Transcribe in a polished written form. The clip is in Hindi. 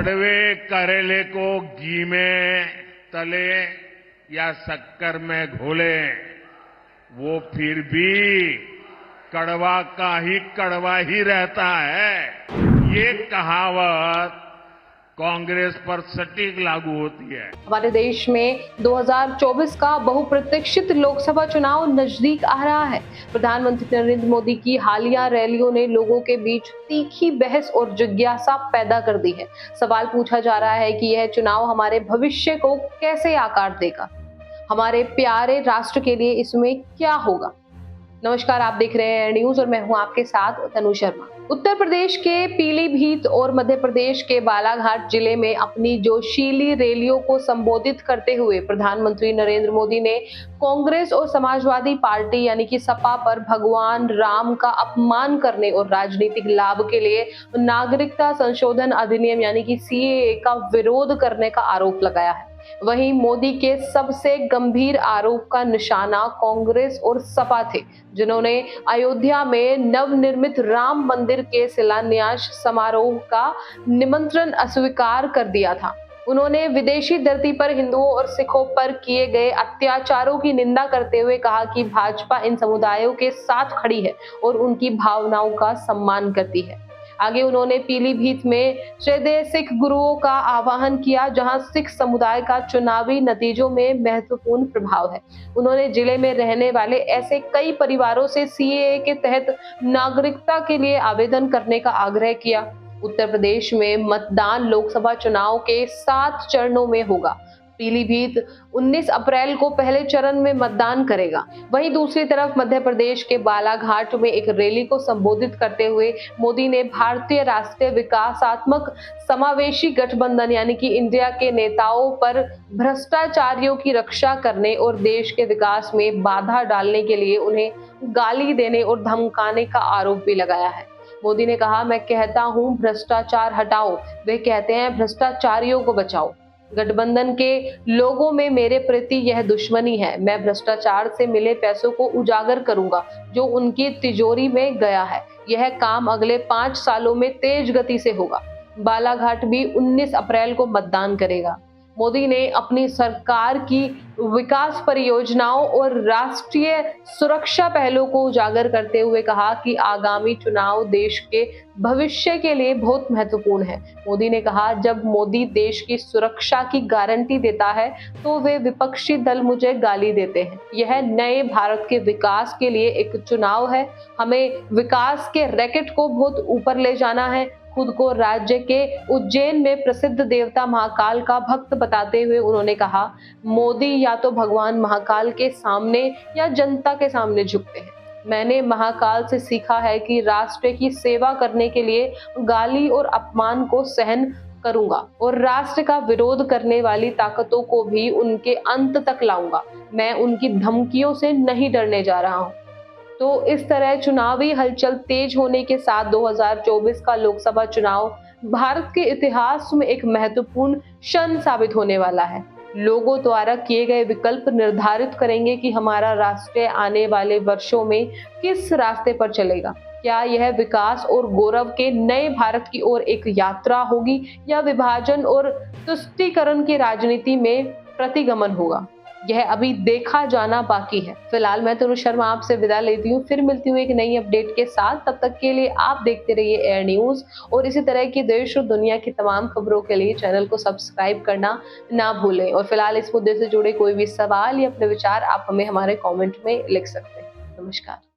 कड़वे करेले को घी में तले या शक्कर में घोले, वो फिर भी कड़वा का ही कड़वा ही रहता है। ये कहावत कांग्रेस पर सटीक लागू होती है। हमारे देश में 2024 का बहुप्रतीक्षित लोकसभा चुनाव नजदीक आ रहा है। प्रधानमंत्री नरेंद्र मोदी की हालिया रैलियों ने लोगों के बीच तीखी बहस और जिज्ञासा पैदा कर दी है। सवाल पूछा जा रहा है कि यह चुनाव हमारे भविष्य को कैसे आकार देगा, हमारे प्यारे राष्ट्र के लिए इसमें क्या होगा। नमस्कार, आप देख रहे हैं न्यूज और मैं हूं आपके साथ तनु शर्मा। उत्तर प्रदेश के पीलीभीत और मध्य प्रदेश के बालाघाट जिले में अपनी जोशीली रैलियों को संबोधित करते हुए प्रधानमंत्री नरेंद्र मोदी ने कांग्रेस और समाजवादी पार्टी यानी कि सपा पर भगवान राम का अपमान करने और राजनीतिक लाभ के लिए नागरिकता संशोधन अधिनियम यानी कि सीएए का विरोध करने का आरोप लगाया है। वहीं मोदी के सबसे गंभीर आरोप का निशाना कांग्रेस और सपा थे, जिन्होंने अयोध्या में नवनिर्मित राम मंदिर के शिलान्यास समारोह का निमंत्रण अस्वीकार कर दिया था। उन्होंने विदेशी धरती पर हिंदुओं और सिखों पर किए गए अत्याचारों की निंदा करते हुए कहा कि भाजपा इन समुदायों के साथ खड़ी है और उनकी भावनाओं का सम्मान करती है। आगे उन्होंने पीलीभीत में श्रद्धेय सिख गुरुओं का आह्वान किया, जहां सिख समुदाय का चुनावी नतीजों में महत्वपूर्ण प्रभाव है। उन्होंने जिले में रहने वाले ऐसे कई परिवारों से सीएए के तहत नागरिकता के लिए आवेदन करने का आग्रह किया। उत्तर प्रदेश में मतदान लोकसभा चुनाव के 7 चरणों में होगा। पीलीभीत 19 अप्रैल को पहले चरण में मतदान करेगा। वहीं दूसरी तरफ मध्य प्रदेश के बालाघाट में एक रैली को संबोधित करते हुए मोदी ने भारतीय राष्ट्रीय विकासात्मक समावेशी गठबंधन यानी कि इंडिया के नेताओं पर भ्रष्टाचारियों की रक्षा करने और देश के विकास में बाधा डालने के लिए उन्हें गाली देने और धमकाने का आरोप भी लगाया है। मोदी ने कहा, मैं कहता हूं भ्रष्टाचार हटाओ, वे कहते हैं भ्रष्टाचारियों को बचाओ। गठबंधन के लोगों में मेरे प्रति यह दुश्मनी है। मैं भ्रष्टाचार से मिले पैसों को उजागर करूंगा जो उनकी तिजोरी में गया है। यह काम अगले 5 सालों में तेज गति से होगा। बालाघाट भी 19 अप्रैल को मतदान करेगा। मोदी ने अपनी सरकार की विकास परियोजनाओं और राष्ट्रीय सुरक्षा पहलों को उजागर करते हुए कहा कि आगामी चुनाव देश के भविष्य के लिए बहुत महत्वपूर्ण है। मोदी ने कहा, जब मोदी देश की सुरक्षा की गारंटी देता है तो वे विपक्षी दल मुझे गाली देते हैं। यह नए भारत के विकास के लिए एक चुनाव है। हमें विकास के रैकेट को बहुत ऊपर ले जाना है। खुद को राज्य के उज्जैन में प्रसिद्ध देवता महाकाल का भक्त बताते हुए उन्होंने कहा, मोदी या तो भगवान महाकाल के सामने या जनता के सामने झुकते हैं। मैंने महाकाल से सीखा है कि राष्ट्र की सेवा करने के लिए गाली और अपमान को सहन करूंगा और राष्ट्र का विरोध करने वाली ताकतों को भी उनके अंत तक लाऊंगा। मैं उनकी धमकियों से नहीं डरने जा रहा हूं। तो इस तरह चुनावी हलचल तेज होने के साथ 2024 का लोकसभा चुनाव भारत के इतिहास में एक महत्वपूर्ण क्षण साबित होने वाला है। लोगों द्वारा किए गए विकल्प निर्धारित करेंगे कि हमारा राष्ट्र आने वाले वर्षों में किस रास्ते पर चलेगा। क्या यह विकास और गौरव के नए भारत की ओर एक यात्रा होगी या विभाजन और तुष्टीकरण की राजनीति में प्रतिगमन होगा, यह अभी देखा जाना बाकी है। फिलहाल मैं तनु शर्मा आपसे विदा लेती हूँ। फिर मिलती हूँ एक नई अपडेट के साथ। तब तक के लिए आप देखते रहिए एयर न्यूज और इसी तरह की देश और दुनिया की तमाम खबरों के लिए चैनल को सब्सक्राइब करना ना भूलें। और फिलहाल इस मुद्दे से जुड़े कोई भी सवाल या अपने विचार आप हमें हमारे कमेंट में लिख सकते हैं। नमस्कार।